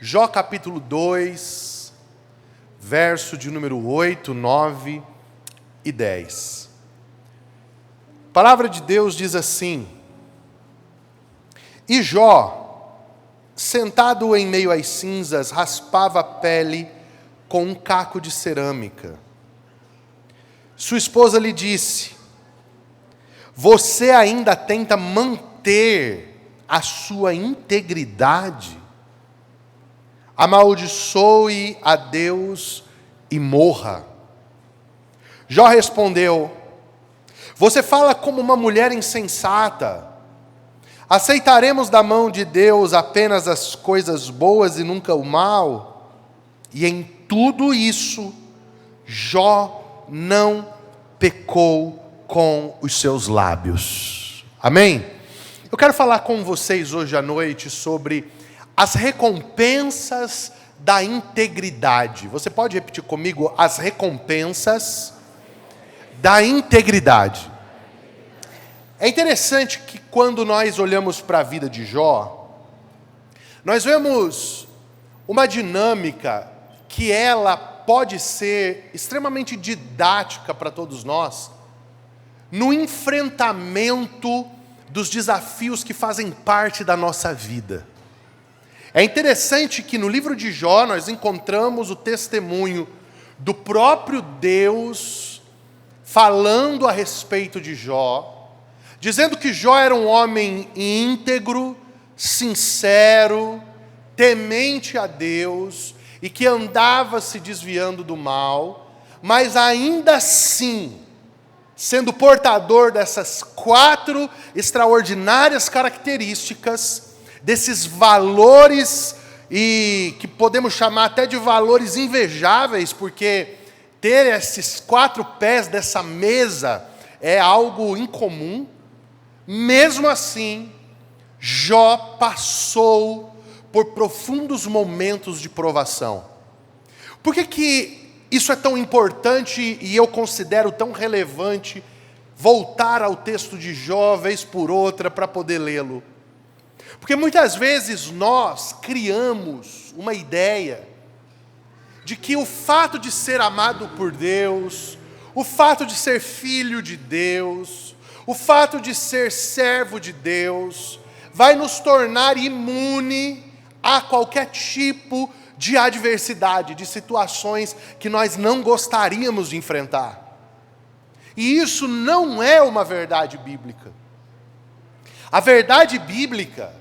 Jó capítulo 2, verso de número 8, 9 e 10. A palavra de Deus diz assim: E Jó, sentado em meio às cinzas, raspava a pele com um caco de cerâmica. Sua esposa lhe disse: Você ainda tenta manter a sua integridade? Amaldiçoe a Deus e morra. Jó respondeu: Você fala como uma mulher insensata. Aceitaremos da mão de Deus apenas as coisas boas e nunca o mal? E em tudo isso, Jó não pecou com os seus lábios. Amém? Eu quero falar com vocês hoje à noite sobre as recompensas da integridade. Você pode repetir comigo? As recompensas da integridade. É interessante que quando nós olhamos para a vida de Jó, nós vemos uma dinâmica que ela pode ser extremamente didática para todos nós, no enfrentamento dos desafios que fazem parte da nossa vida. É interessante que no livro de Jó nós encontramos o testemunho do próprio Deus falando a respeito de Jó, dizendo que Jó era um homem íntegro, sincero, temente a Deus e que andava se desviando do mal, mas ainda assim, sendo portador dessas 4 extraordinárias características, desses valores, e que podemos chamar até de valores invejáveis, porque ter esses 4 pés dessa mesa é algo incomum. Mesmo assim, Jó passou por profundos momentos de provação. Por que isso é tão importante e eu considero tão relevante voltar ao texto de Jó vez por outra para poder lê-lo? Porque muitas vezes nós criamos uma ideia de que o fato de ser amado por Deus, o fato de ser filho de Deus, o fato de ser servo de Deus, vai nos tornar imune a qualquer tipo de adversidade, de situações que nós não gostaríamos de enfrentar. E isso não é uma verdade bíblica. A verdade bíblica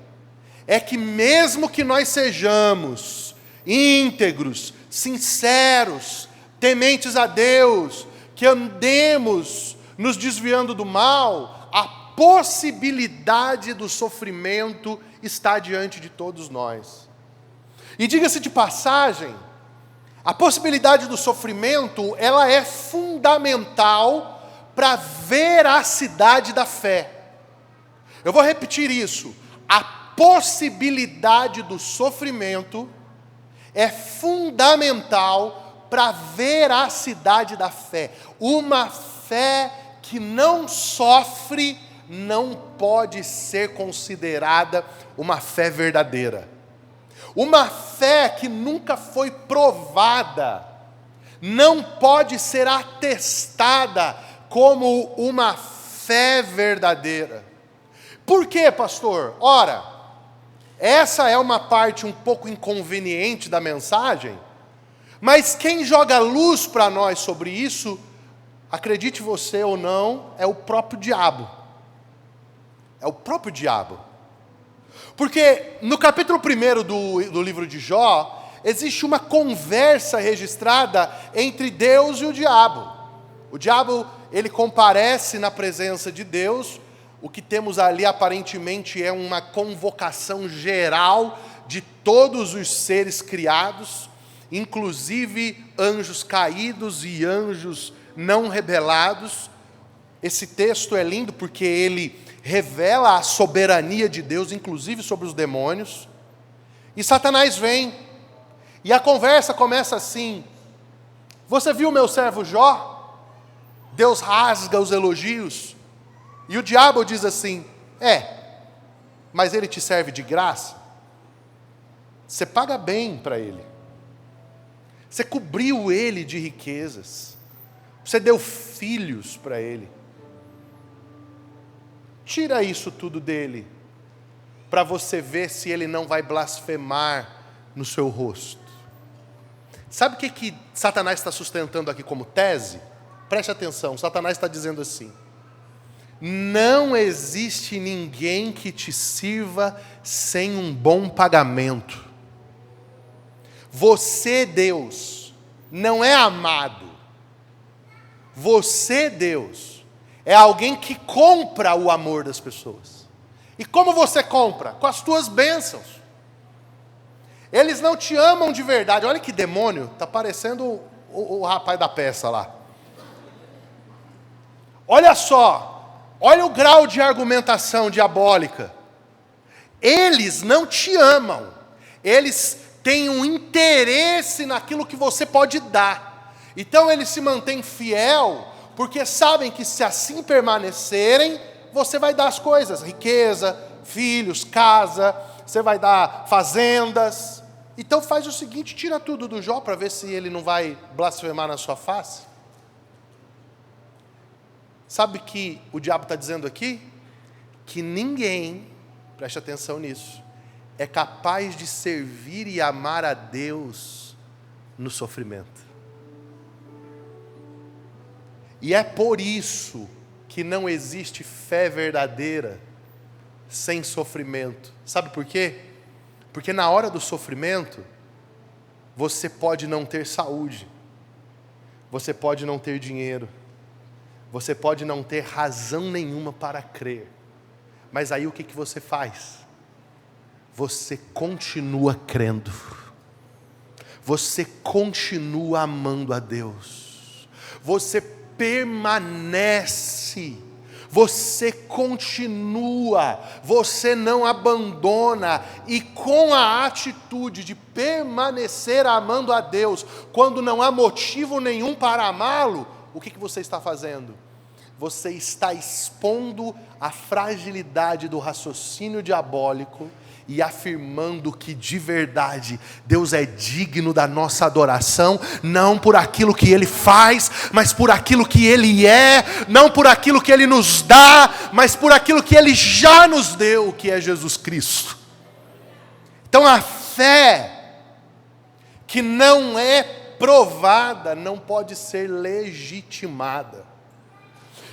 é que mesmo que nós sejamos íntegros, sinceros, tementes a Deus, que andemos nos desviando do mal, a possibilidade do sofrimento está diante de todos nós. E diga-se de passagem, a possibilidade do sofrimento, ela é fundamental para a veracidade da fé. Eu vou repetir isso. A possibilidade do sofrimento é fundamental para a veracidade da fé. Uma fé que não sofre não pode ser considerada uma fé verdadeira. Uma fé que nunca foi provada não pode ser atestada como uma fé verdadeira. Por quê, pastor? Ora, essa é uma parte um pouco inconveniente da mensagem, mas quem joga luz para nós sobre isso, acredite você ou não, é o próprio diabo. É o próprio diabo. Porque no capítulo 1 do livro de Jó, existe uma conversa registrada entre Deus e o diabo. O diabo, ele comparece na presença de Deus. O que temos ali aparentemente é uma convocação geral de todos os seres criados, inclusive anjos caídos e anjos não rebelados. Esse texto é lindo porque ele revela a soberania de Deus, inclusive sobre os demônios. E Satanás vem, e a conversa começa assim: Você viu meu servo Jó? Deus rasga os elogios. E o diabo diz assim: mas ele te serve de graça? Você paga bem para ele. Você cobriu ele de riquezas. Você deu filhos para ele. Tira isso tudo dele, para você ver se ele não vai blasfemar no seu rosto. Sabe o que Satanás está sustentando aqui como tese? Preste atenção, Satanás está dizendo assim: não existe ninguém que te sirva sem um bom pagamento. Você, Deus, não é amado. Você, Deus, é alguém que compra o amor das pessoas. E como você compra? Com as tuas bênçãos. Eles não te amam de verdade. Olha que demônio, está parecendo o rapaz da peça lá. Olha só, olha o grau de argumentação diabólica. Eles não te amam. Eles têm um interesse naquilo que você pode dar. Então eles se mantêm fiel, porque sabem que se assim permanecerem, você vai dar as coisas, riqueza, filhos, casa, você vai dar fazendas. Então faz o seguinte, tira tudo do Jó para ver se ele não vai blasfemar na sua face. Sabe o que o diabo está dizendo aqui? Que ninguém, preste atenção nisso, é capaz de servir e amar a Deus no sofrimento. E é por isso que não existe fé verdadeira sem sofrimento. Sabe por quê? Porque na hora do sofrimento, você pode não ter saúde, você pode não ter dinheiro, você pode não ter razão nenhuma para crer. Mas aí o que você faz? Você continua crendo. Você continua amando a Deus. Você permanece. Você continua. Você não abandona. E com a atitude de permanecer amando a Deus, quando não há motivo nenhum para amá-lo, o que você está fazendo? Você está expondo a fragilidade do raciocínio diabólico e afirmando que de verdade Deus é digno da nossa adoração, não por aquilo que Ele faz, mas por aquilo que Ele é, não por aquilo que Ele nos dá, mas por aquilo que Ele já nos deu, que é Jesus Cristo. Então a fé que não é provada não pode ser legitimada.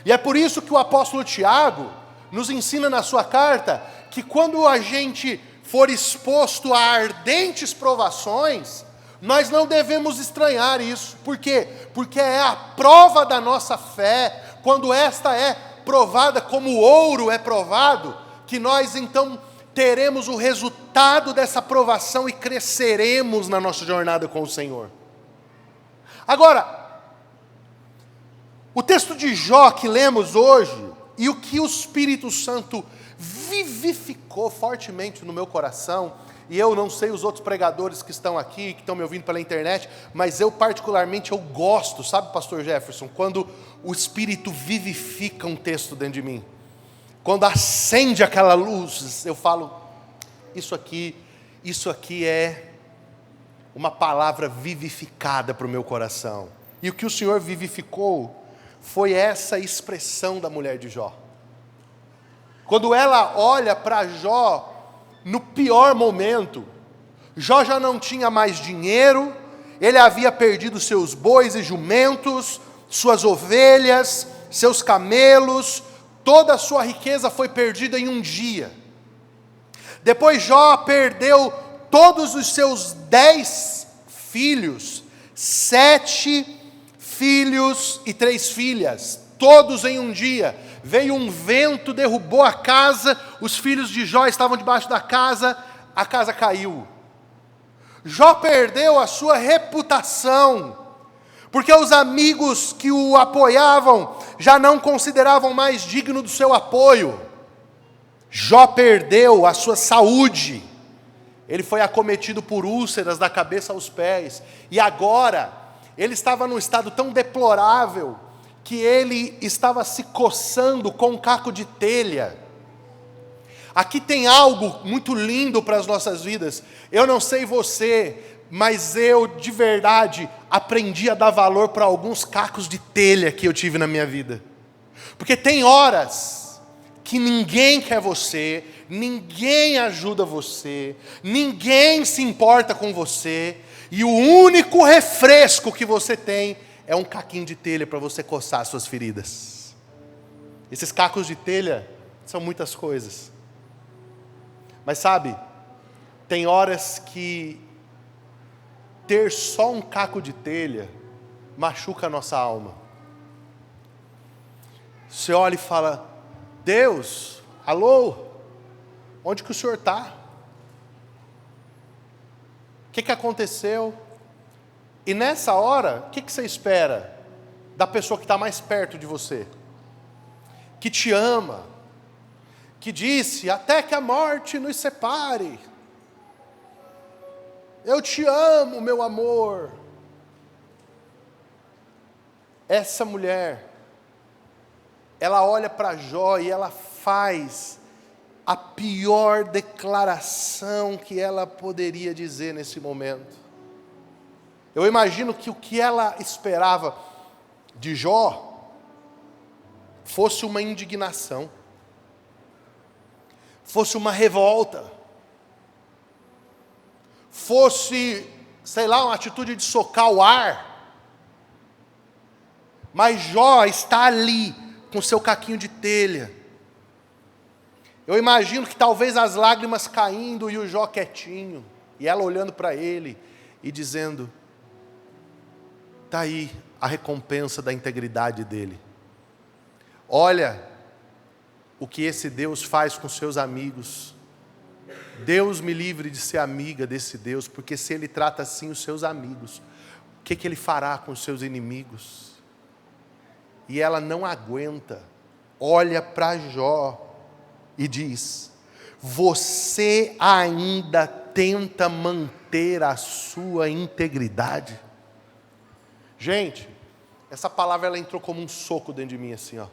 E é por isso que o apóstolo Tiago nos ensina na sua carta que quando a gente for exposto a ardentes provações, nós não devemos estranhar isso. Por quê? Porque é a prova da nossa fé, quando esta é provada como o ouro é provado, que nós então teremos o resultado dessa provação e cresceremos na nossa jornada com o Senhor. Agora, o texto de Jó que lemos hoje, e o que o Espírito Santo vivificou fortemente no meu coração, e eu não sei os outros pregadores que estão aqui, que estão me ouvindo pela internet, mas eu particularmente eu gosto, sabe, pastor Jefferson, quando o Espírito vivifica um texto dentro de mim, quando acende aquela luz, eu falo, isso aqui é uma palavra vivificada para o meu coração. E o que o Senhor vivificou foi essa expressão da mulher de Jó. Quando ela olha para Jó, no pior momento, Jó já não tinha mais dinheiro, ele havia perdido seus bois e jumentos, suas ovelhas, seus camelos, toda a sua riqueza foi perdida em um dia. Depois Jó perdeu todos os seus 10 filhos, 7 filhos e 3 filhas, todos em um dia. Veio um vento, derrubou a casa, os filhos de Jó estavam debaixo da casa, a casa caiu. Jó perdeu a sua reputação, porque os amigos que o apoiavam já não consideravam mais digno do seu apoio. Jó perdeu a sua saúde, ele foi acometido por úlceras da cabeça aos pés, e agora ele estava num estado tão deplorável, que ele estava se coçando com um caco de telha. Aqui tem algo muito lindo para as nossas vidas. Eu não sei você, mas eu, de verdade, aprendi a dar valor para alguns cacos de telha que eu tive na minha vida. Porque tem horas que ninguém quer você, ninguém ajuda você, ninguém se importa com você, e o único refresco que você tem é um caquinho de telha para você coçar as suas feridas. Esses cacos de telha são muitas coisas. Mas sabe, tem horas que ter só um caco de telha machuca a nossa alma. Você olha e fala: Deus, alô, onde que o Senhor está? O que aconteceu? E nessa hora, o que você espera da pessoa que está mais perto de você? Que te ama, que disse: até que a morte nos separe. Eu te amo, meu amor. Essa mulher, ela olha para Jó e ela faz a pior declaração que ela poderia dizer nesse momento. Eu imagino que o que ela esperava de Jó fosse uma indignação, fosse uma revolta, fosse, sei lá, uma atitude de socar o ar. Mas Jó está ali, com seu caquinho de telha. Eu imagino que talvez as lágrimas caindo e o Jó quietinho, e ela olhando para ele e dizendo: está aí a recompensa da integridade dele. Olha o que esse Deus faz com seus amigos. Deus me livre de ser amiga desse Deus, porque se Ele trata assim os seus amigos, o que Ele fará com os seus inimigos? E ela não aguenta, olha para Jó e diz: você ainda tenta manter a sua integridade? Gente, essa palavra ela entrou como um soco dentro de mim assim, ó.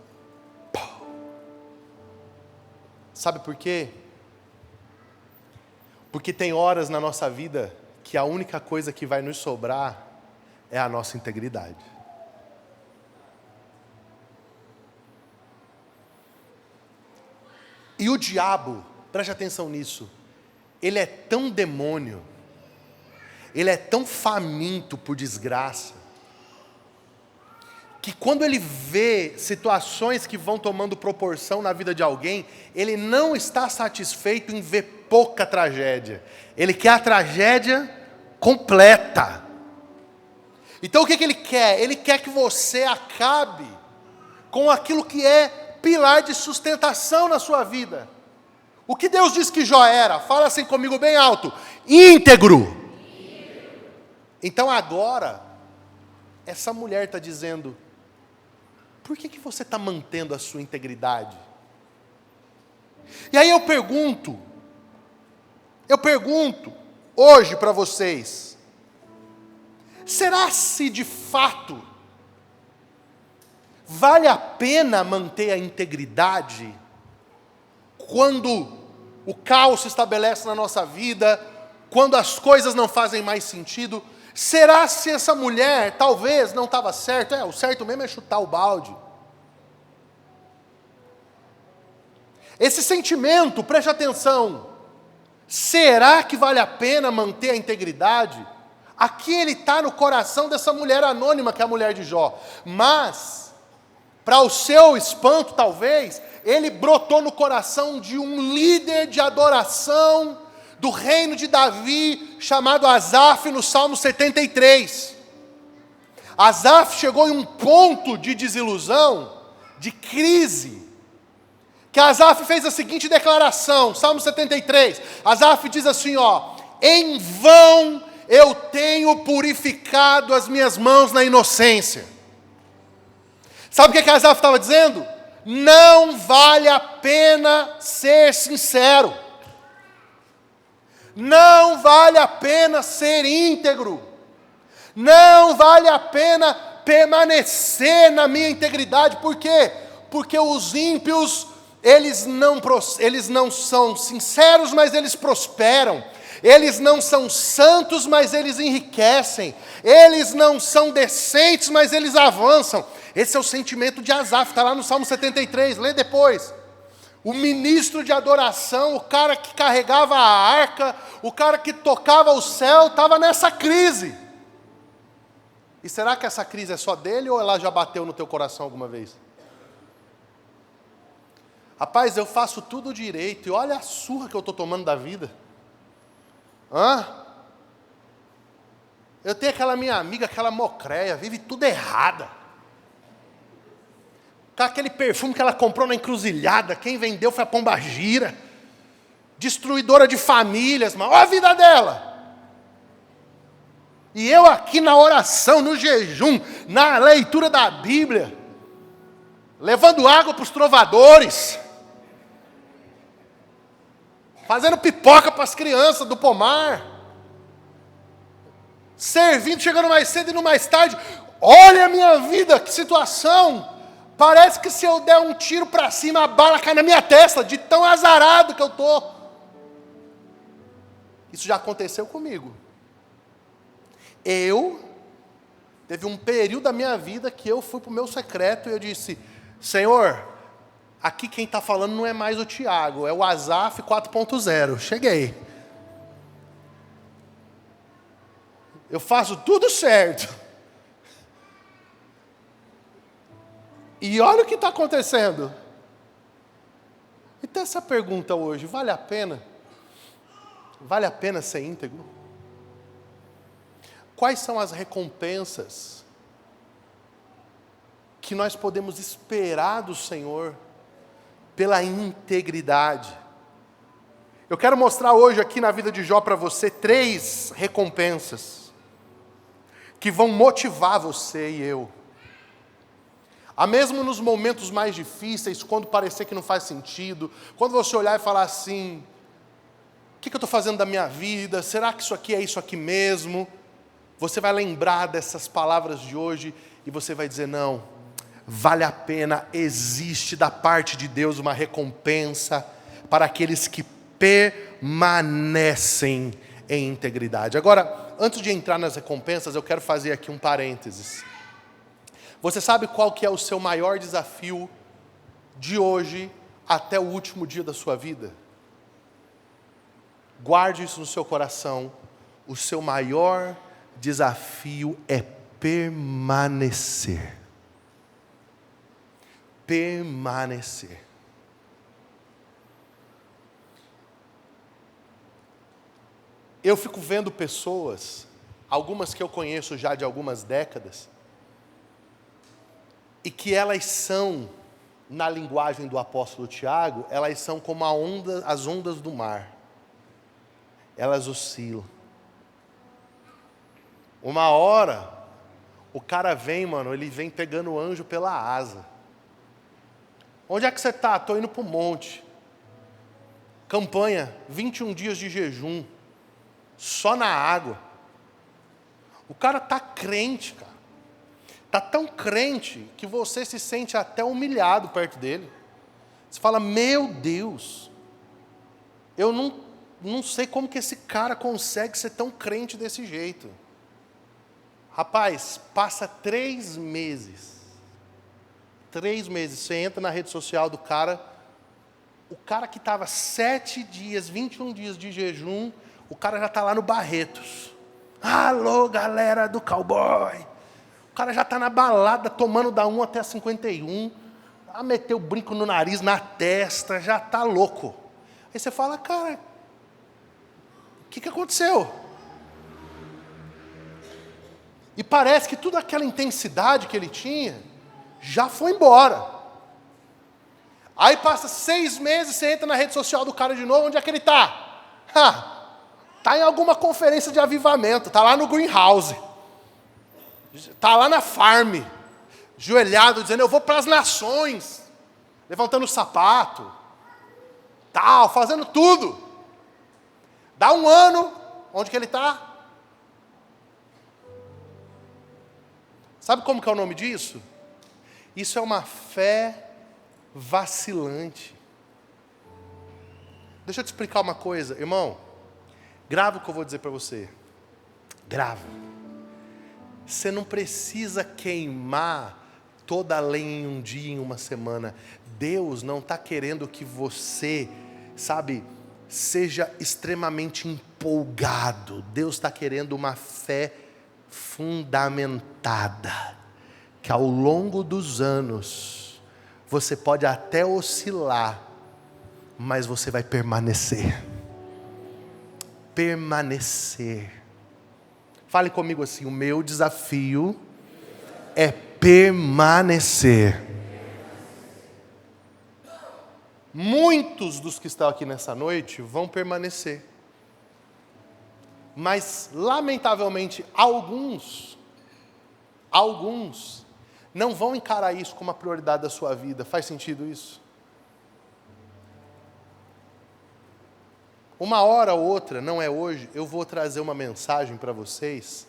Sabe por quê? Porque tem horas na nossa vida que a única coisa que vai nos sobrar é a nossa integridade. E o diabo, preste atenção nisso, ele é tão demônio, ele é tão faminto por desgraça, que quando ele vê situações que vão tomando proporção na vida de alguém, ele não está satisfeito em ver pouca tragédia. Ele quer a tragédia completa. Então o que ele quer? Ele quer que você acabe com aquilo que é pilar de sustentação na sua vida. O que Deus disse que Jó era? Fala assim comigo bem alto: íntegro. Então agora, essa mulher está dizendo: por que você está mantendo a sua integridade? E aí eu pergunto hoje para vocês: será se de fato vale a pena manter a integridade quando o caos se estabelece na nossa vida, quando as coisas não fazem mais sentido? Será se essa mulher talvez não estava certa? O certo mesmo é chutar o balde. Esse sentimento, preste atenção, será que vale a pena manter a integridade? Aqui ele está no coração dessa mulher anônima que é a mulher de Jó. Mas, para o seu espanto talvez, ele brotou no coração de um líder de adoração do reino de Davi, chamado Asaf, no Salmo 73. Asaf chegou em um ponto de desilusão, de crise, que Asaf fez a seguinte declaração, Salmo 73, Asaf diz assim, ó: em vão eu tenho purificado as minhas mãos na inocência. Sabe o que Asaf estava dizendo? Não vale a pena ser sincero. Não vale a pena ser íntegro. Não vale a pena permanecer na minha integridade. Por quê? Porque os ímpios Eles não são sinceros, mas eles prosperam. Eles não são santos, mas eles enriquecem. Eles não são decentes, mas eles avançam. Esse é o sentimento de Asaf, está lá no Salmo 73, lê depois. O ministro de adoração, o cara que carregava a arca, o cara que tocava o céu, estava nessa crise. E será que essa crise é só dele ou ela já bateu no teu coração alguma vez? Rapaz, eu faço tudo direito e olha a surra que eu estou tomando da vida. Eu tenho aquela minha amiga, aquela mocreia, vive tudo errada. Com aquele perfume que ela comprou na encruzilhada, quem vendeu foi a Pombagira. Destruidora de famílias, mas olha a vida dela. E eu aqui na oração, no jejum, na leitura da Bíblia, levando água para os trovadores, fazendo pipoca para as crianças do pomar, servindo, chegando mais cedo e no mais tarde. Olha a minha vida, que situação. Parece que se eu der um tiro para cima, a bala cai na minha testa, de tão azarado que eu estou. Isso já aconteceu comigo. Teve um período da minha vida que eu fui para o meu secreto e eu disse: Senhor, aqui quem está falando não é mais o Tiago, é o Asaf 4.0. Cheguei. Eu faço tudo certo. E olha o que está acontecendo. Então essa pergunta hoje, vale a pena? Vale a pena ser íntegro? Quais são as recompensas que nós podemos esperar do Senhor pela integridade? Eu quero mostrar hoje aqui na vida de Jó para você 3 recompensas que vão motivar você e eu. Mesmo nos momentos mais difíceis, quando parecer que não faz sentido, quando você olhar e falar assim, o que eu estou fazendo da minha vida? Será que isso aqui é isso aqui mesmo? Você vai lembrar dessas palavras de hoje e você vai dizer, não, vale a pena, existe da parte de Deus uma recompensa para aqueles que permanecem em integridade. Agora, antes de entrar nas recompensas, eu quero fazer aqui um parênteses. Você sabe qual que é o seu maior desafio de hoje até o último dia da sua vida? Guarde isso no seu coração. O seu maior desafio é permanecer. Permanecer. Eu fico vendo pessoas, algumas que eu conheço já de algumas décadas, e que elas são, na linguagem do apóstolo Tiago, elas são como as ondas do mar. Elas oscilam. Uma hora, o cara vem, mano, ele vem pegando o anjo pela asa. Onde é que você está? Estou indo para o monte. Campanha, 21 dias de jejum. Só na água. O cara está crente, cara. Está tão crente que você se sente até humilhado perto dele. Você fala, meu Deus, eu não sei como que esse cara consegue ser tão crente desse jeito. Rapaz, passa 3 meses. 3 meses, você entra na rede social do cara, o cara que estava 7 dias, 21 dias de jejum, o cara já está lá no Barretos. Alô, galera do cowboy. O cara já está na balada, tomando da 1 até a 51, meteu o brinco no nariz, na testa, já está louco. Aí você fala, cara, o que aconteceu? E parece que toda aquela intensidade que ele tinha, já foi embora. Aí passa 6 meses, você entra na rede social do cara de novo, onde é que ele está? Está em alguma conferência de avivamento, está lá no Greenhouse. Está lá na farm, joelhado, dizendo, eu vou para as nações, levantando o sapato, tal, fazendo tudo. Dá 1 ano, onde que ele está? Sabe como que é o nome disso? Isso é uma fé vacilante. Deixa eu te explicar uma coisa, irmão. Grava o que eu vou dizer para você. Grava. Você não precisa queimar toda a lenha em um dia, em uma semana. Deus não está querendo que você, seja extremamente empolgado. Deus está querendo uma fé fundamentada. Que ao longo dos anos, você pode até oscilar, mas você vai permanecer. Permanecer. Fale comigo assim: o meu desafio é permanecer. Muitos dos que estão aqui nessa noite vão permanecer. Mas, lamentavelmente, alguns não vão encarar isso como uma prioridade da sua vida. Faz sentido isso? Uma hora ou outra, não é hoje, eu vou trazer uma mensagem para vocês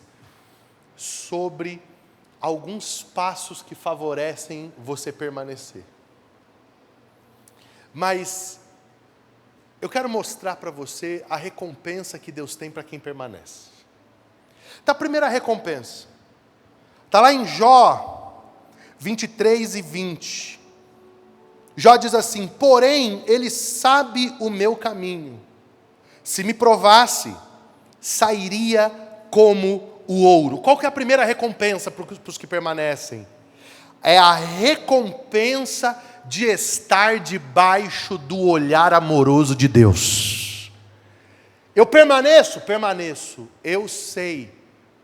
sobre alguns passos que favorecem você permanecer. Mas eu quero mostrar para você a recompensa que Deus tem para quem permanece. Então, a primeira recompensa está lá em Jó 23 e 20. Jó diz assim: porém, ele sabe o meu caminho. Se me provasse, sairia como o ouro. Qual que é a primeira recompensa para os que permanecem? É a recompensa de estar debaixo do olhar amoroso de Deus. Eu permaneço. Eu sei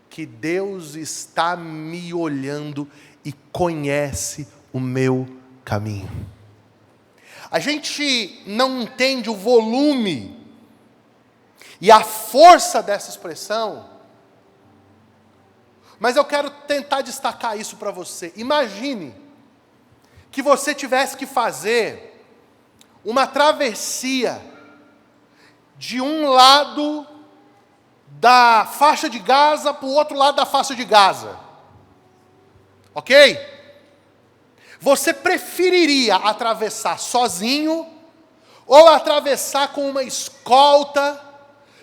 que Deus está me olhando e conhece o meu caminho. A gente não entende o volume e a força dessa expressão, mas eu quero tentar destacar isso para você. Imagine que você tivesse que fazer uma travessia de um lado da faixa de Gaza para o outro lado da faixa de Gaza. Ok? Você preferiria atravessar sozinho ou atravessar com uma escolta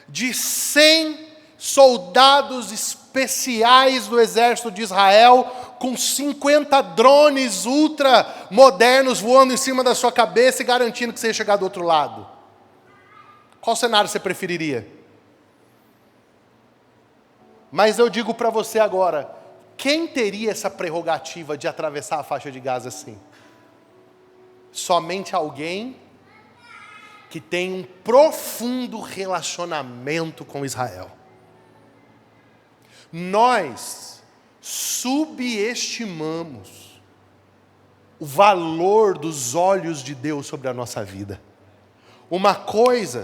de 100 soldados especiais do exército de Israel, com 50 drones ultra modernos voando em cima da sua cabeça e garantindo que você ia chegar do outro lado? Qual cenário você preferiria? Mas eu digo para você agora, quem teria essa prerrogativa de atravessar a faixa de Gaza assim? Somente alguém que tem um profundo relacionamento com Israel. Nós subestimamos o valor dos olhos de Deus sobre a nossa vida. Uma coisa,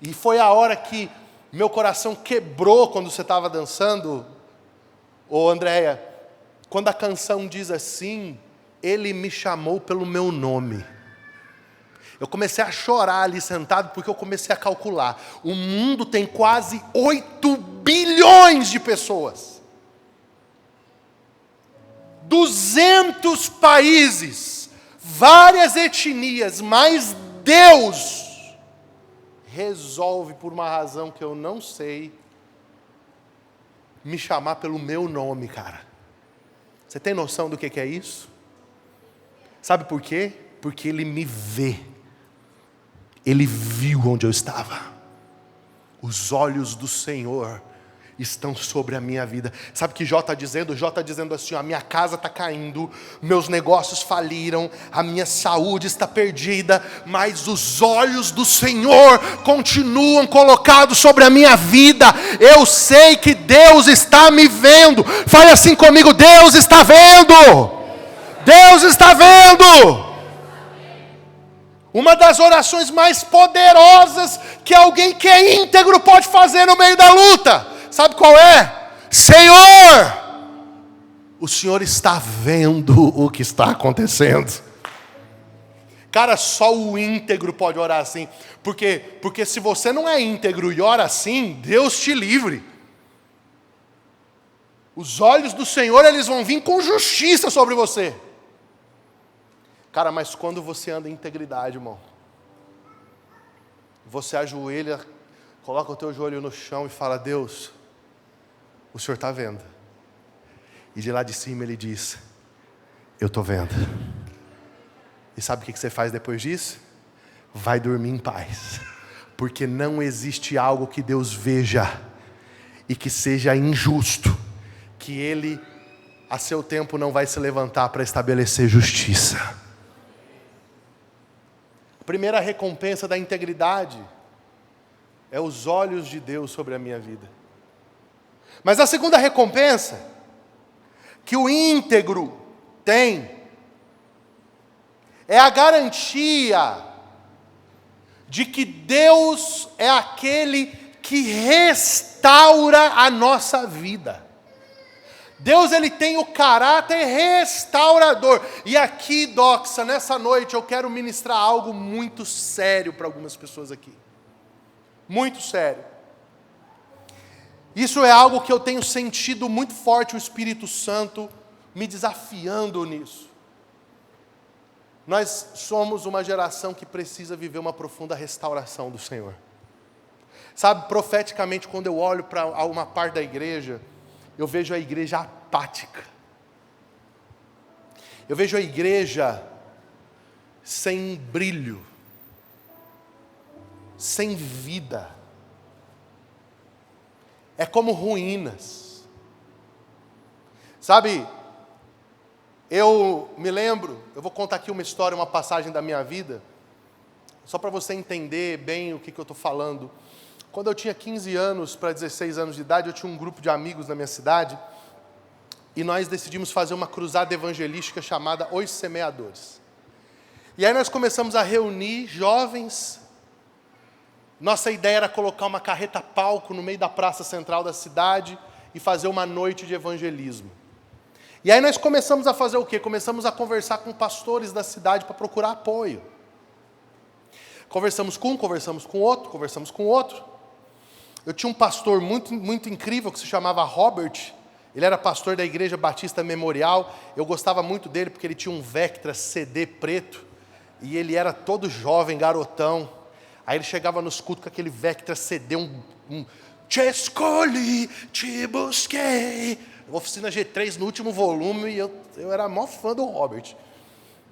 e foi a hora que meu coração quebrou quando você estava dançando, Andréia, quando a canção diz assim: Ele me chamou pelo meu nome. Eu comecei a chorar ali sentado, porque eu comecei a calcular. O mundo tem quase 8 bilhões de pessoas. 200 países, várias etnias, mas Deus resolve, por uma razão que eu não sei, me chamar pelo meu nome, cara. Você tem noção do que é isso? Sabe por quê? Porque Ele me vê. Ele viu onde eu estava. Os olhos do Senhor estão sobre a minha vida. Sabe o que Jó está dizendo? Jó está dizendo assim: a minha casa está caindo, meus negócios faliram, a minha saúde está perdida, mas os olhos do Senhor continuam colocados sobre a minha vida. Eu sei que Deus está me vendo. Fale assim comigo: Deus está vendo. Deus está vendo. Uma das orações mais poderosas que alguém que é íntegro pode fazer no meio da luta, sabe qual é? Senhor, o Senhor está vendo o que está acontecendo. Cara, só o íntegro pode orar assim, porque se você não é íntegro e ora assim, Deus te livre. Os olhos do Senhor, eles vão vir com justiça sobre você. Cara, mas quando você anda em integridade, irmão, você ajoelha, coloca o teu joelho no chão e fala: Deus, o Senhor está vendo. E de lá de cima Ele diz: eu estou vendo. E sabe o que você faz depois disso? Vai dormir em paz. Porque não existe algo que Deus veja e que seja injusto, que Ele, a seu tempo, não vai se levantar para estabelecer justiça. A primeira recompensa da integridade é os olhos de Deus sobre a minha vida. Mas a segunda recompensa que o íntegro tem é a garantia de que Deus é aquele que restaura a nossa vida. Deus, Ele tem o caráter restaurador. E aqui, Doxa, nessa noite eu quero ministrar algo muito sério para algumas pessoas aqui. Muito sério. Isso é algo que eu tenho sentido muito forte, o Espírito Santo me desafiando nisso. Nós somos uma geração que precisa viver uma profunda restauração do Senhor. Sabe, profeticamente, quando eu olho para uma parte da igreja, eu vejo a igreja apática. Eu vejo a igreja sem brilho, sem vida. É como ruínas. Sabe, eu me lembro, eu vou contar aqui uma história, uma passagem da minha vida, só para você entender bem o que eu estou falando. Quando eu tinha 15 anos para 16 anos de idade, eu tinha um grupo de amigos na minha cidade, e nós decidimos fazer uma cruzada evangelística chamada Os Semeadores. E aí nós começamos a reunir jovens. Nossa ideia era colocar uma carreta-palco no meio da praça central da cidade e fazer uma noite de evangelismo. E aí nós começamos a fazer o quê? Começamos a conversar com pastores da cidade para procurar apoio. Conversamos com um, conversamos com outro, conversamos com outro. Eu tinha um pastor muito incrível que se chamava Robert. Ele era pastor da Igreja Batista Memorial. Eu gostava muito dele porque ele tinha um Vectra CD preto. E ele era todo jovem, garotão. Aí ele chegava nos cultos com aquele Vectra CD, Te escolhi, te busquei. Oficina G3 no último volume, e eu era maior fã do Robert.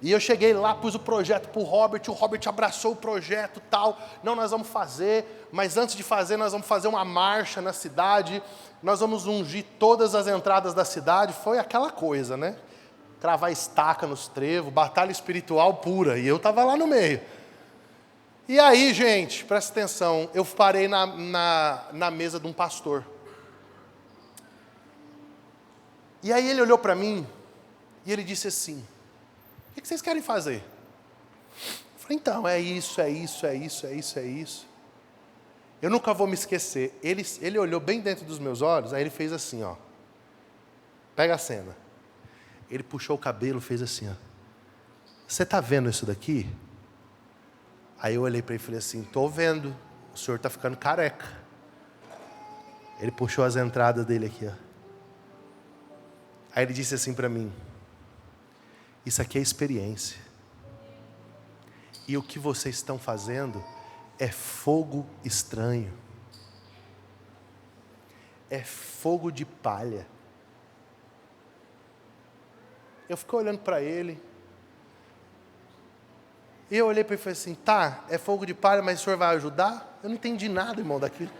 E eu cheguei lá, pus o projeto para o Robert abraçou o projeto, tal. Não, nós vamos fazer, mas antes de fazer, nós vamos fazer uma marcha na cidade, nós vamos ungir todas as entradas da cidade. Foi aquela coisa, né? Cravar estaca nos trevos, batalha espiritual pura, e eu estava lá no meio. E aí, gente, presta atenção, eu parei na mesa de um pastor. E aí ele olhou para mim, e ele disse assim: o que vocês querem fazer? Eu falei: então, é isso. Eu nunca vou me esquecer. Ele olhou bem dentro dos meus olhos, aí ele fez assim, ó. Pega a cena. Ele puxou o cabelo, fez assim, ó. Você está vendo isso daqui? Aí eu olhei para ele e falei assim: estou vendo, o senhor está ficando careca. Ele puxou as entradas dele aqui, ó. Aí ele disse assim para mim: isso aqui é experiência. E o que vocês estão fazendo é fogo estranho. É fogo de palha. Eu fiquei olhando para ele. E eu olhei para ele e falei assim: tá, é fogo de palha, mas o senhor vai ajudar? Eu não entendi nada, irmão, daquilo.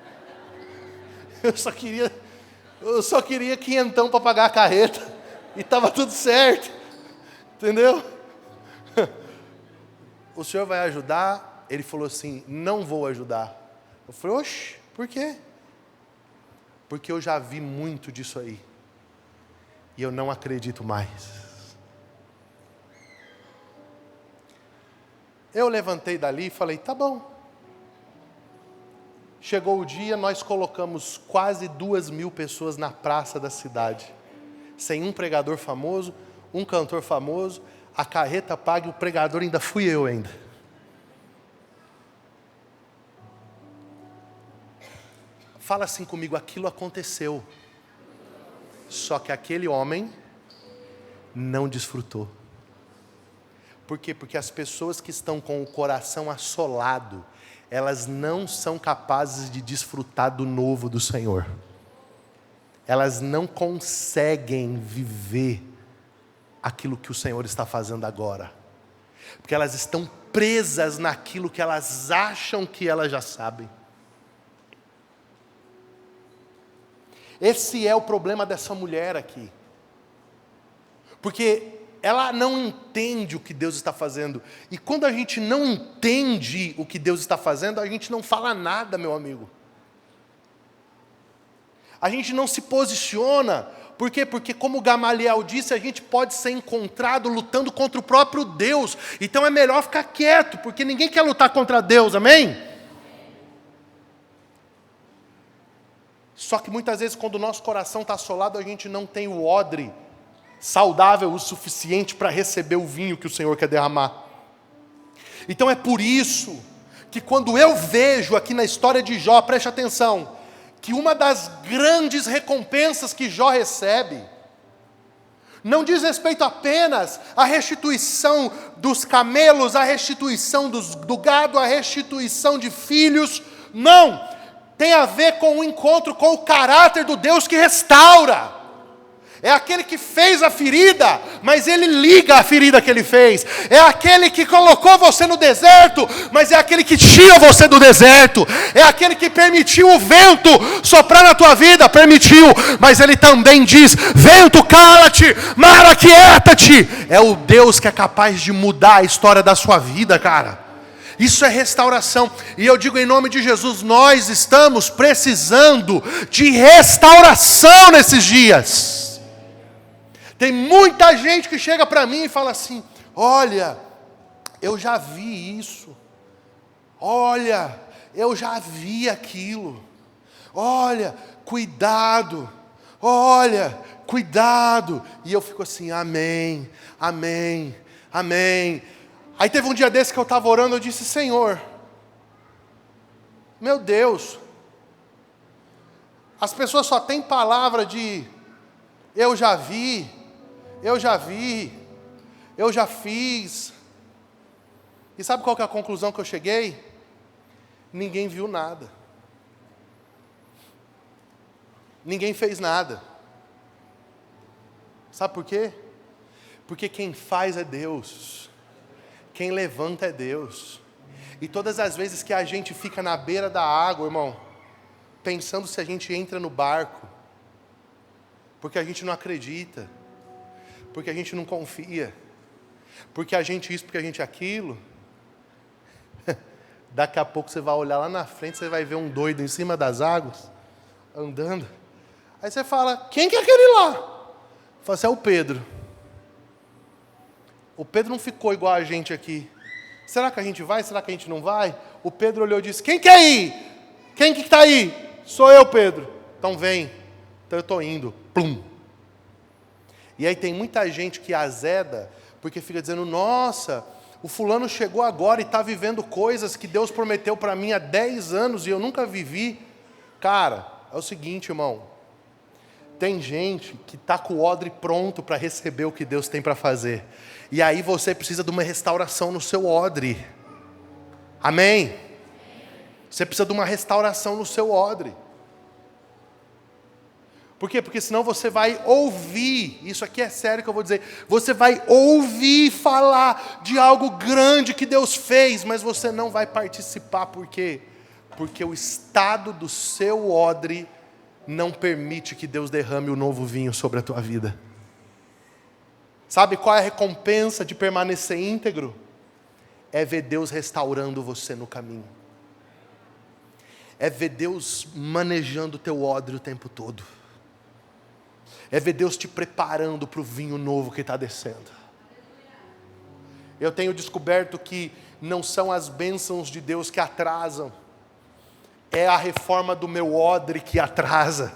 Eu só queria quinhentão para pagar a carreta. E estava tudo certo. Entendeu? O senhor vai ajudar? Ele falou assim: não vou ajudar. Eu falei: oxe, por quê? Porque eu já vi muito disso aí. E eu não acredito mais. Eu levantei dali e falei: tá bom. Chegou o dia, nós colocamos quase 2.000 pessoas na praça da cidade. Sem um pregador famoso, um cantor famoso, a carreta paga e o pregador ainda fui eu ainda. Fala assim comigo: aquilo aconteceu. Só que aquele homem não desfrutou. Por quê? Porque as pessoas que estão com o coração assolado, elas não são capazes de desfrutar do novo do Senhor. Elas não conseguem viver aquilo que o Senhor está fazendo agora. Porque elas estão presas naquilo que elas acham que elas já sabem. Esse é o problema dessa mulher aqui. Porque ela não entende o que Deus está fazendo. E quando a gente não entende o que Deus está fazendo, a gente não fala nada, meu amigo. A gente não se posiciona. Por quê? Porque, como Gamaliel disse, a gente pode ser encontrado lutando contra o próprio Deus. Então é melhor ficar quieto, porque ninguém quer lutar contra Deus, amém? Só que muitas vezes, quando o nosso coração está assolado, a gente não tem o odre saudável o suficiente para receber o vinho que o Senhor quer derramar. Então é por isso que quando eu vejo aqui na história de Jó, preste atenção, que uma das grandes recompensas que Jó recebe, não diz respeito apenas à restituição dos camelos, à restituição do gado, à restituição de filhos, não, tem a ver com o encontro com o caráter do Deus que restaura. É aquele que fez a ferida, mas Ele liga a ferida que Ele fez. É aquele que colocou você no deserto, mas é aquele que tira você do deserto. É aquele que permitiu o vento soprar na tua vida, permitiu, mas Ele também diz, vento cala-te, mar aquieta-te. É o Deus que é capaz de mudar a história da sua vida, cara. Isso é restauração. E eu digo em nome de Jesus, nós estamos precisando de restauração nesses dias. Tem muita gente que chega para mim e fala assim, olha, eu já vi isso. Olha, eu já vi aquilo. Olha, cuidado. Olha, cuidado. E eu fico assim, amém, amém, amém. Aí teve um dia desse que eu estava orando, eu disse, Senhor, meu Deus, as pessoas só têm palavra de eu já vi, eu já fiz. E sabe qual que é a conclusão que eu cheguei? Ninguém viu nada. Ninguém fez nada. Sabe por quê? Porque quem faz é Deus. Quem levanta é Deus. E todas as vezes que a gente fica na beira da água, irmão, pensando se a gente entra no barco, porque a gente não acredita, porque a gente não confia, porque a gente isso, porque a gente aquilo, daqui a pouco você vai olhar lá na frente, você vai ver um doido em cima das águas, andando. Aí você fala, quem que é aquele lá? Fala assim, é o Pedro. O Pedro não ficou igual a gente aqui. Será que a gente vai? Será que a gente não vai? O Pedro olhou e disse, quem quer ir? Quem que está aí? Sou eu, Pedro. Então vem. Então eu estou indo. Plum. E aí tem muita gente que azeda, porque fica dizendo, nossa, o fulano chegou agora e está vivendo coisas que Deus prometeu para mim há 10 anos e eu nunca vivi. Cara, é o seguinte, irmão. Tem gente que está com o odre pronto para receber o que Deus tem para fazer. E aí você precisa de uma restauração no seu odre. Amém? Você precisa de uma restauração no seu odre. Por quê? Porque senão você vai ouvir, isso aqui é sério que eu vou dizer, você vai ouvir falar de algo grande que Deus fez, mas você não vai participar. Por quê? Porque o estado do seu odre não permite que Deus derrame o novo vinho sobre a tua vida. Sabe qual é a recompensa de permanecer íntegro? É ver Deus restaurando você no caminho. É ver Deus manejando o teu odre o tempo todo. É ver Deus te preparando para o vinho novo que está descendo. Eu tenho descoberto que não são as bênçãos de Deus que atrasam. É a reforma do meu odre que atrasa.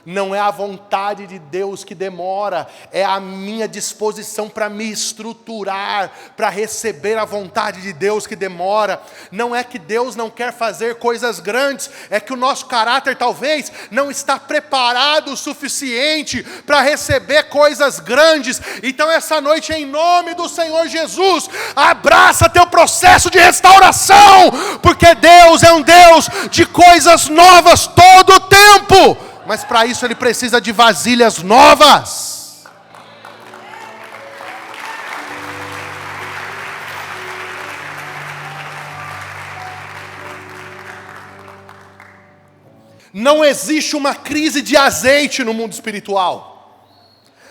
Não é a vontade de Deus que demora, é a minha disposição para me estruturar, para receber a vontade de Deus que demora. Não é que Deus não quer fazer coisas grandes, é que o nosso caráter talvez não está preparado o suficiente para receber coisas grandes. Então essa noite, em nome do Senhor Jesus, abraça teu processo de restauração, porque Deus é um Deus de coisas novas todo o tempo. Mas para isso Ele precisa de vasilhas novas. Não existe uma crise de azeite no mundo espiritual.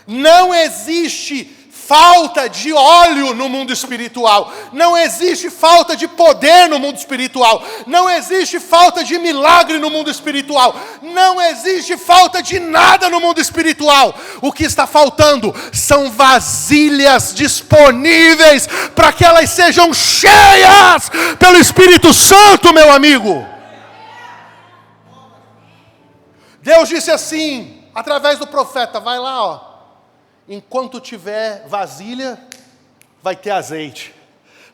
Não existe falta de óleo no mundo espiritual. Não existe falta de poder no mundo espiritual. Não existe falta de milagre no mundo espiritual. Não existe falta de nada no mundo espiritual. O que está faltando são vasilhas disponíveis para que elas sejam cheias pelo Espírito Santo, meu amigo. Deus disse assim, através do profeta, vai lá, ó. Enquanto tiver vasilha, vai ter azeite.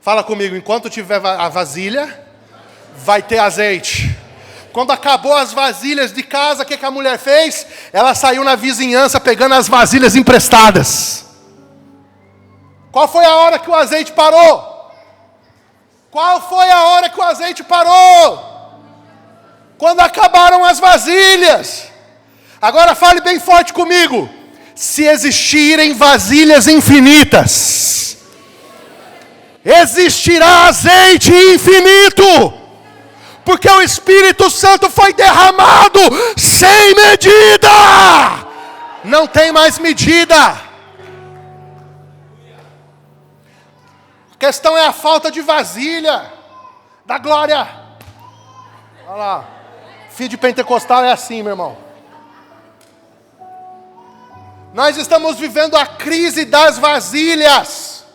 Fala comigo, enquanto tiver a vasilha, vai ter azeite. Quando acabou as vasilhas de casa, o que a mulher fez? Ela saiu na vizinhança pegando as vasilhas emprestadas. Qual foi a hora que o azeite parou? Qual foi a hora que o azeite parou? Quando acabaram as vasilhas. Agora fale bem forte comigo. Se existirem vasilhas infinitas, existirá azeite infinito, porque o Espírito Santo foi derramado sem medida, não tem mais medida. A questão é a falta de vasilha, da glória. Olha lá, filho de pentecostal é assim, meu irmão. Nós estamos vivendo a crise das vasilhas.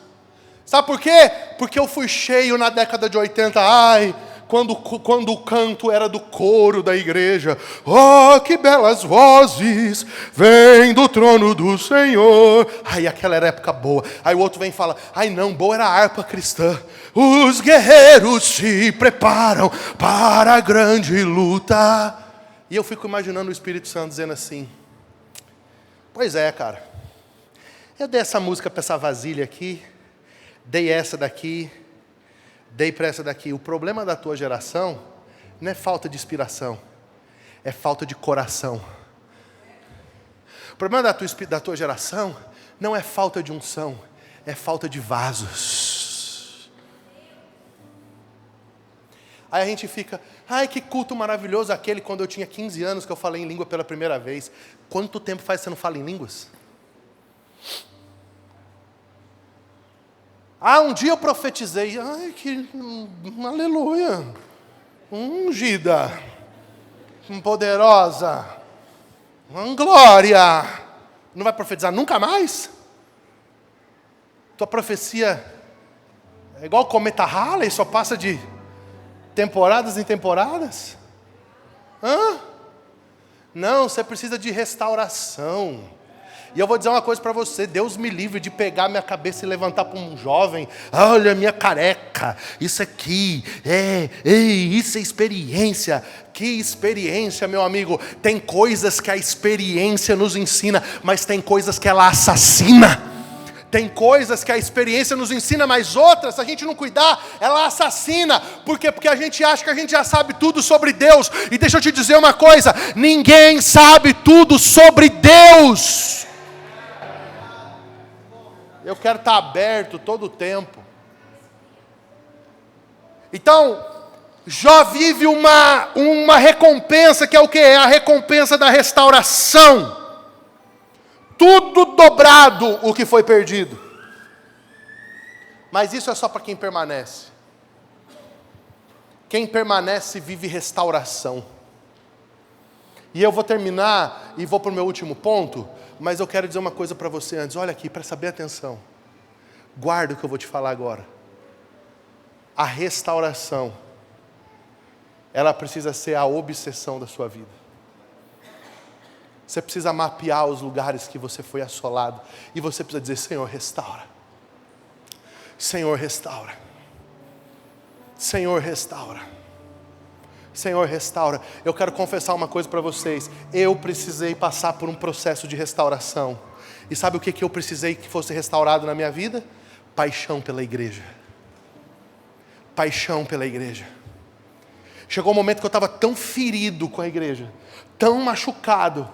Sabe por quê? Porque eu fui cheio na década de 80. Ai, quando o canto era do coro da igreja. Oh, que belas vozes vêm do trono do Senhor. Ai, aquela era época boa. Aí o outro vem e fala, ai não, boa era a harpa cristã. Os guerreiros se preparam para a grande luta. E eu fico imaginando o Espírito Santo dizendo assim, pois é, cara, eu dei essa música para essa vasilha aqui, dei essa daqui, dei para essa daqui. O problema da tua geração não é falta de inspiração, é falta de coração. O problema da tua geração não é falta de unção, é falta de vasos. Aí a gente fica, ai que culto maravilhoso aquele quando eu tinha 15 anos que eu falei em língua pela primeira vez. Quanto tempo faz que você não fala em línguas? Ah, um dia eu profetizei. Ai, que aleluia. Ungida. Poderosa. Glória. Não vai profetizar nunca mais? Tua profecia é igual o cometa Halley, só passa de temporadas em temporadas? Não, você precisa de restauração. E eu vou dizer uma coisa para você, Deus me livre de pegar minha cabeça e levantar para um jovem, olha minha careca, isso aqui, isso é experiência. Que experiência, meu amigo. Tem coisas que a experiência nos ensina, mas tem coisas que ela assassina. Tem coisas que a experiência nos ensina, mas outras, se a gente não cuidar, ela assassina. Por quê? Porque a gente acha que a gente já sabe tudo sobre Deus. E deixa eu te dizer uma coisa, ninguém sabe tudo sobre Deus. Eu quero estar aberto todo o tempo. Então, Jó vive uma recompensa, que é o quê? É a recompensa da restauração. Tudo dobrado o que foi perdido. Mas isso é só para quem permanece. Quem permanece vive restauração. E eu vou terminar e vou para o meu último ponto, mas eu quero dizer uma coisa para você antes. Olha aqui, presta bem atenção. Guarda o que eu vou te falar agora. A restauração, ela precisa ser a obsessão da sua vida. Você precisa mapear os lugares que você foi assolado. E você precisa dizer: Senhor, restaura. Senhor, restaura. Senhor, restaura. Senhor, restaura. Eu quero confessar uma coisa para vocês. Eu precisei passar por um processo de restauração. E sabe o que eu precisei que fosse restaurado na minha vida? Paixão pela igreja. Paixão pela igreja. Chegou um momento que eu estava tão ferido com a igreja, tão machucado,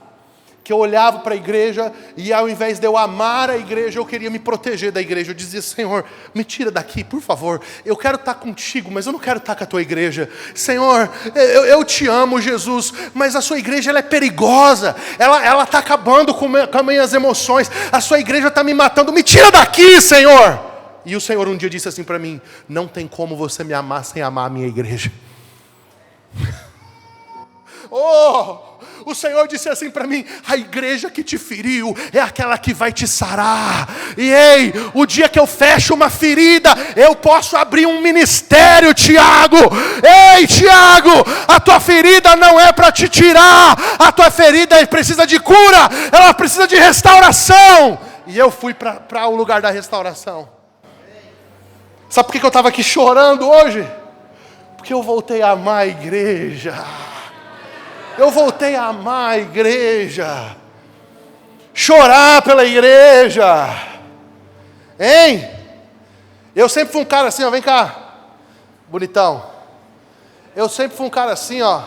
que eu olhava para a igreja e ao invés de eu amar a igreja, eu queria me proteger da igreja. Eu dizia: Senhor, me tira daqui, por favor. Eu quero estar contigo, mas eu não quero estar com a tua igreja. Senhor, eu te amo, Jesus, mas a sua igreja ela é perigosa. Ela está acabando com as minhas emoções. A sua igreja está me matando. Me tira daqui, Senhor. E o Senhor um dia disse assim para mim: não tem como você me amar sem amar a minha igreja. O Senhor disse assim para mim: a igreja que te feriu é aquela que vai te sarar. E ei, o dia que eu fecho uma ferida, eu posso abrir um ministério, Tiago. Ei, Tiago, a tua ferida não é para te tirar. A tua ferida precisa de cura, ela precisa de restauração. E eu fui para o lugar da restauração. Sabe por que eu estava aqui chorando hoje? Porque eu voltei a amar a igreja. Eu voltei a amar a igreja. Chorar pela igreja. Hein? Eu sempre fui um cara assim, ó. Vem cá, bonitão. Eu sempre fui um cara assim, ó.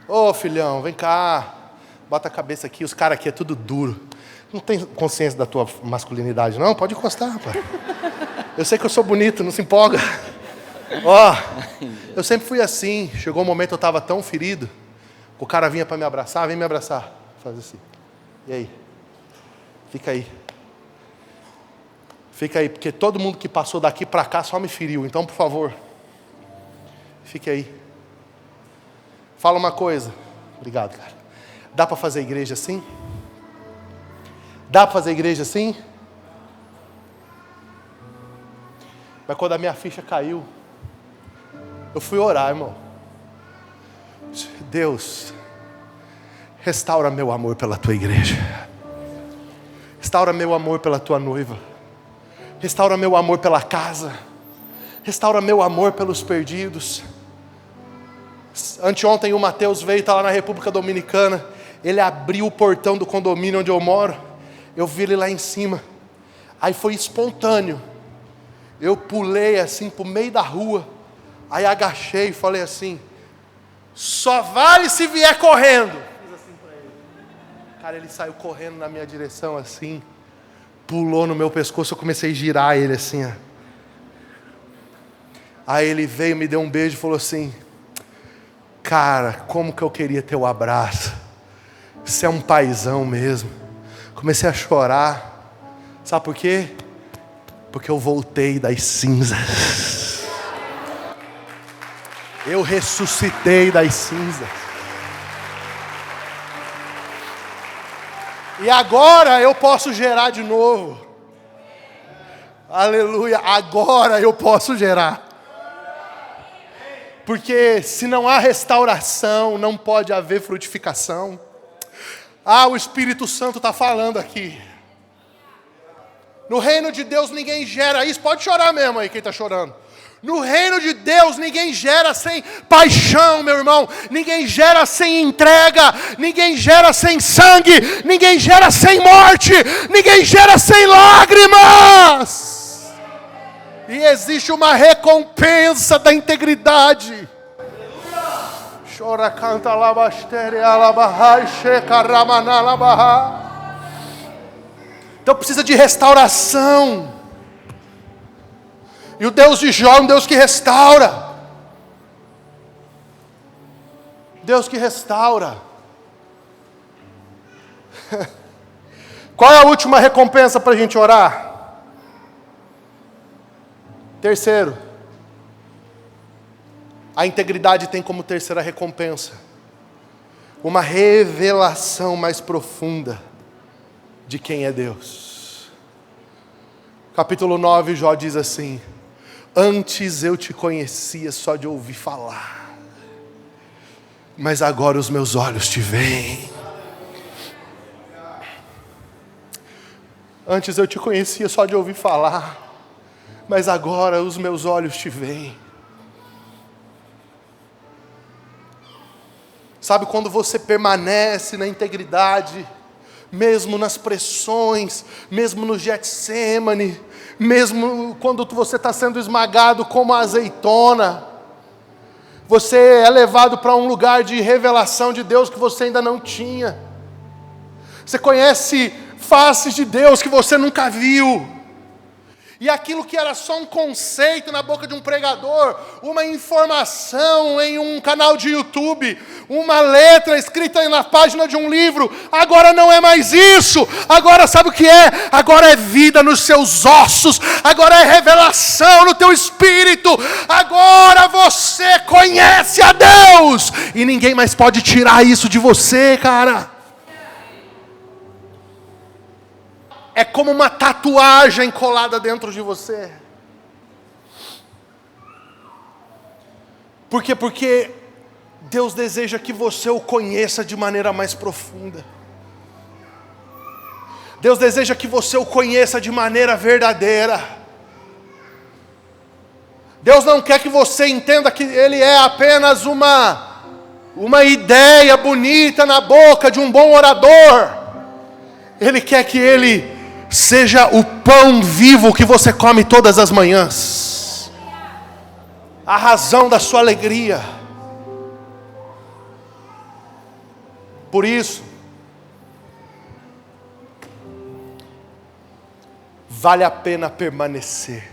Ô, filhão, vem cá. Bota a cabeça aqui. Os caras aqui é tudo duro. Não tem consciência da tua masculinidade, não? Pode encostar, rapaz. Eu sei que eu sou bonito, não se empolga. Ó, eu sempre fui assim. Chegou um momento eu estava tão ferido. O cara vinha para me abraçar. Vem me abraçar. Faz assim. E aí? Fica aí. Fica aí, porque todo mundo que passou daqui para cá só me feriu. Então, por favor, fique aí. Fala uma coisa. Obrigado, cara. Dá para fazer igreja assim? Dá para fazer igreja assim? Mas quando a minha ficha caiu, eu fui orar, irmão. Deus, restaura meu amor pela tua igreja. Restaura meu amor pela tua noiva. Restaura meu amor pela casa. Restaura meu amor pelos perdidos. Anteontem o Mateus veio, está lá na República Dominicana. Ele abriu o portão do condomínio onde eu moro. Eu vi ele lá em cima. Aí foi espontâneo. Eu pulei assim para o meio da rua. Aí agachei e falei assim: só vale se vier correndo. Fiz assim para ele. Cara, ele saiu correndo na minha direção assim. Pulou no meu pescoço, eu comecei a girar ele assim, ó. Aí ele veio, me deu um beijo e falou assim: cara, como que eu queria ter o abraço. Você é um paizão mesmo. Comecei a chorar. Sabe por quê? Porque eu voltei das cinzas. Eu ressuscitei das cinzas. E agora eu posso gerar de novo. Aleluia, agora eu posso gerar. Porque se não há restauração, não pode haver frutificação. O Espírito Santo está falando aqui. No reino de Deus ninguém gera isso. Pode chorar mesmo aí quem está chorando. No reino de Deus ninguém gera sem paixão, meu irmão. Ninguém gera sem entrega. Ninguém gera sem sangue. Ninguém gera sem morte. Ninguém gera sem lágrimas. E existe uma recompensa da integridade. Chora, canta, labastere, alabahai, checa, ramaná, labahá. Então precisa de restauração. E o Deus de Jó é um Deus que restaura. Deus que restaura. Qual é a última recompensa para a gente orar? Terceiro, a integridade tem como terceira recompensa uma revelação mais profunda de quem é Deus. Capítulo 9, Jó diz assim: antes eu te conhecia só de ouvir falar, mas agora os meus olhos te veem. Antes eu te conhecia só de ouvir falar, mas agora os meus olhos te veem. Sabe, quando você permanece na integridade, mesmo nas pressões, mesmo no Getsemane, mesmo quando você está sendo esmagado como a azeitona, você é levado para um lugar de revelação de Deus que você ainda não tinha. Você conhece faces de Deus que você nunca viu. E aquilo que era só um conceito na boca de um pregador, uma informação em um canal de YouTube, uma letra escrita na página de um livro, agora não é mais isso. Agora sabe o que é? Agora é vida nos seus ossos, agora é revelação no teu espírito, agora você conhece a Deus, e ninguém mais pode tirar isso de você, cara. É como uma tatuagem colada dentro de você. Por quê? Porque Deus deseja que você o conheça de maneira mais profunda. Deus deseja que você o conheça de maneira verdadeira. Deus não quer que você entenda que Ele é apenas uma ideia bonita na boca de um bom orador. Ele quer que Ele seja o pão vivo que você come todas as manhãs, a razão da sua alegria. Por isso, vale a pena permanecer.